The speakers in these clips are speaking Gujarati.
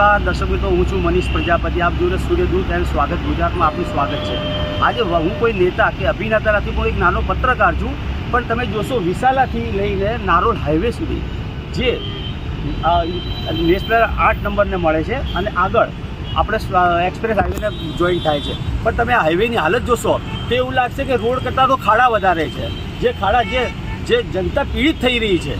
નમસ્કાર દર્શક મિત્રો, હું છું મનીષ પ્રજાપતિ. આપ જોઈ સૂર્યદૂત એન્ડ સ્વાગત ગુજરાતમાં આપનું સ્વાગત છે. આજે હું કોઈ નેતા કે અભિનેતા નથી, પણ એક નાનો પત્રકાર છું. પણ તમે જોશો વિસાલાથી લઈને નારોલ હાઈવે સુધી જે નેશનલ 8 નંબરને મળે છે અને આગળ આપણે એક્સપ્રેસ હાઈવેને જોઈન્ટ થાય છે. પણ તમે આ હાઈવેની હાલત જોશો તો એવું લાગશે કે રોડ કરતાં તો ખાડા વધારે છે. જે ખાડા જે જનતા પીડિત થઈ રહી છે.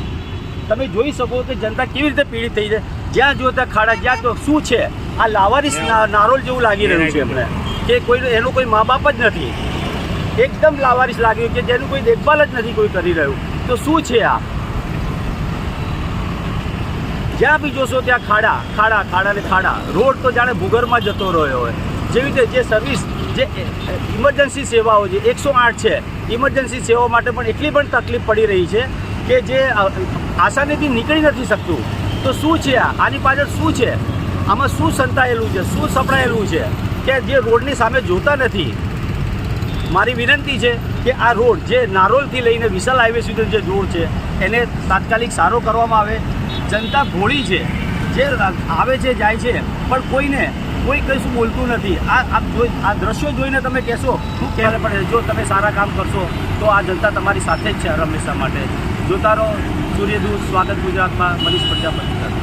તમે જોઈ શકો કે જનતા કેવી રીતે પીડિત થઈ છે. જ્યાં જો ત્યાં ખાડા, જ્યાં તો શું છે આ લાવારીસ નારોલ જેવું લાગી રહ્યું છે એમને, કે કોઈ એનું કોઈ મા બાપ જ નથી. એકદમ લાવારીસ લાગ્યું કે જેનું કોઈ દેખભાલ જ નથી કોઈ કરી રહ્યું. તો શું છે આ? જ્યાં બી જોશો ત્યાં ખાડા ખાડા ખાડા ને ખાડા. રોડ તો જાણે ભૂગર્ભમાં જતો રહ્યો હોય. જેવી રીતે જે સર્વિસ, જે ઇમરજન્સી સેવાઓ છે 108 છે, ઇમરજન્સી સેવાઓ માટે પણ એટલી પણ તકલીફ પડી રહી છે કે જે આસાનીથી નીકળી નથી શકતું. તો શું છે આની પાછળ શું છે? આમાં શું સંતાયેલું છે, શું સપડાયેલું છે કે જે રોડની સામે જોતા નથી? મારી વિનંતી છે કે આ રોડ જે નારોલથી લઈને વિશાલ હાઈવે સુધી જે રોડ છે એને તાત્કાલિક સારો કરવામાં આવે. જનતા ભોળી છે, જે આવે છે જાય છે, પણ કોઈ કશું બોલતું નથી. આ દ્રશ્યો જોઈને તમે કહેશો શું કહેવાય, પણ જો તમે સારા કામ કરશો તો આ જનતા તમારી સાથે જ છે હંમેશા માટે. જોતા રહો સૂર્યદૂત સ્વાગત ગુજરાતમાં. મનીષ પ્રજાપતિ.